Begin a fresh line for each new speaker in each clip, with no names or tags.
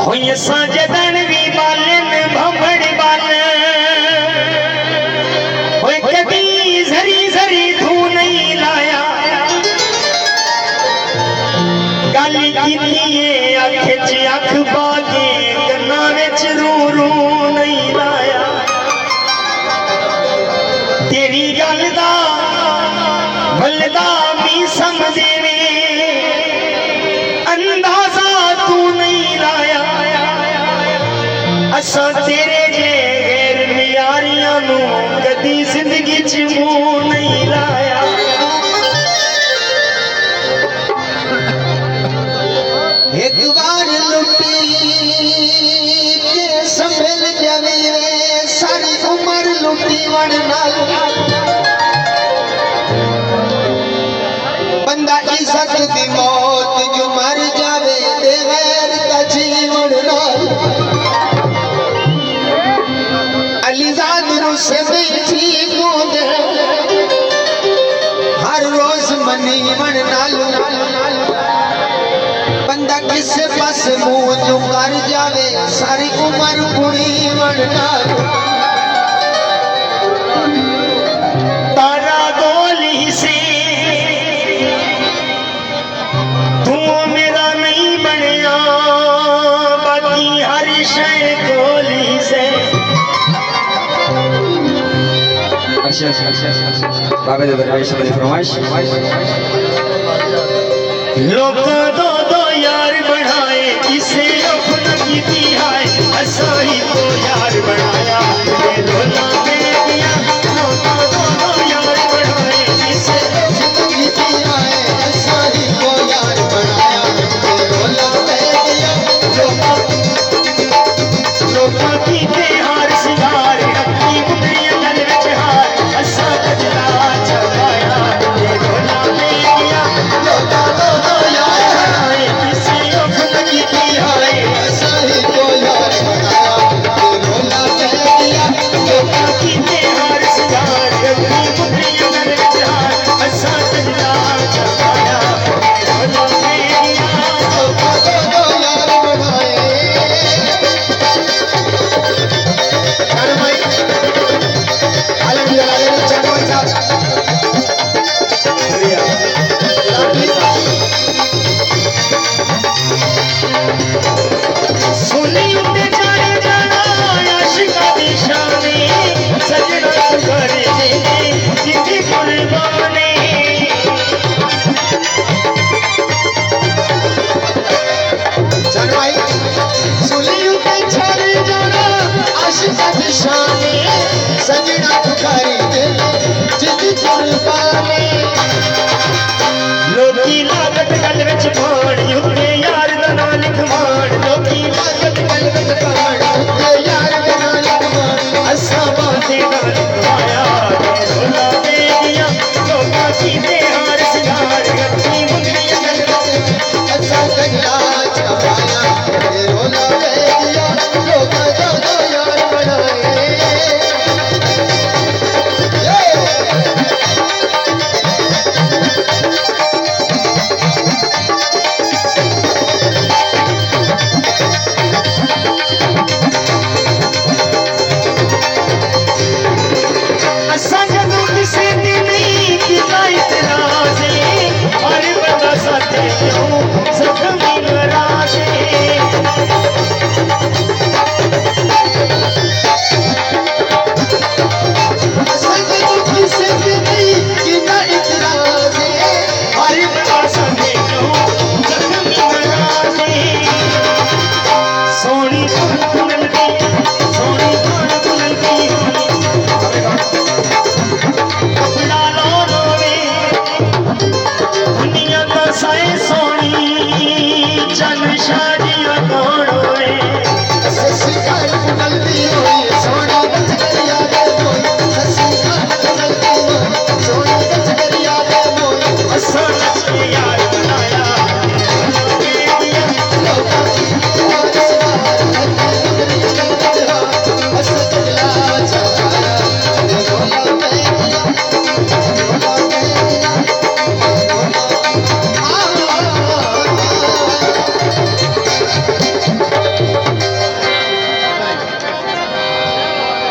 हुई साजदन भी बालन भंबड़ बालन हुई कदी झरी झरी धू नहीं लाया गाली कीती अख च अख बागे गन्ना विच रू रू नहीं लाया तेरी गल दा बलदा भी समझे अंदाजा तू नहीं लाया असा तेरे जे गैर मियारियां नू कदी जिंदगी च मुंह नहीं लाया
एक बार लुटी के संभल जावे सारी उम्र लुटी वन नाल बंदा इज्जत दी मौत जो मर जावे ते गैर दा जीवन नाल अलीजाद से ठीक होंदे हर रोज मनी मन नाल बंदा किसे पास मुंह जो कर जावे सारी उम्र बुरी मन नाल
तारा गोली से तू मेरा नहीं बनया बाकी हर शय गोली से
बाबे दरवेश में फरमाइश
लोग दो दो यार बढ़ाए इसे अपना कीती है ऐसा ही तो यार बढ़ाया ये रोला में दिया लोग दो दो यार बढ़ाए इसे
कीती है ऐसा ही को यार बनाया ये रोला में दिया
लोग कीते हार सिंगार रखी बुढ़िया गल विच हार ऐसा गजला चढ़ाया ये रोला में दिया लोग दो दो यार बढ़ाए इसे अपना कीती है
ऐसा ही को यार बनाया ये रोला में दिया
लोग कीते हार सिंगार रखी बुढ़िया गल विच हार ऐसा गजला चढ़ाया रोला में दिया
दो यार बनाए
सोनी उठे जाने जाना आशिका दी शाने सजना करे जिंदगी कुर्बानी
जनवाई सुलियों पे छाड़े जाना आशिका दी शाने सजना पुकारी दे जिंदगी कुर्बानी
लोकी लागत गल विच पाण युके यार दा नाम लिखवाण लोकी लागत गल विच पाण
ये यार बना लगवान
असा बाते दा लिखवाया रोला दे दिया लोका कीते हार सिंगार रखी मुंडिया गल विच
ऐसा गजला चढ़ाया ये रोला में दिया लोग दो यार बनाए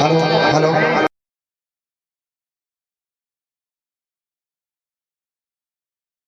हेलो हेलो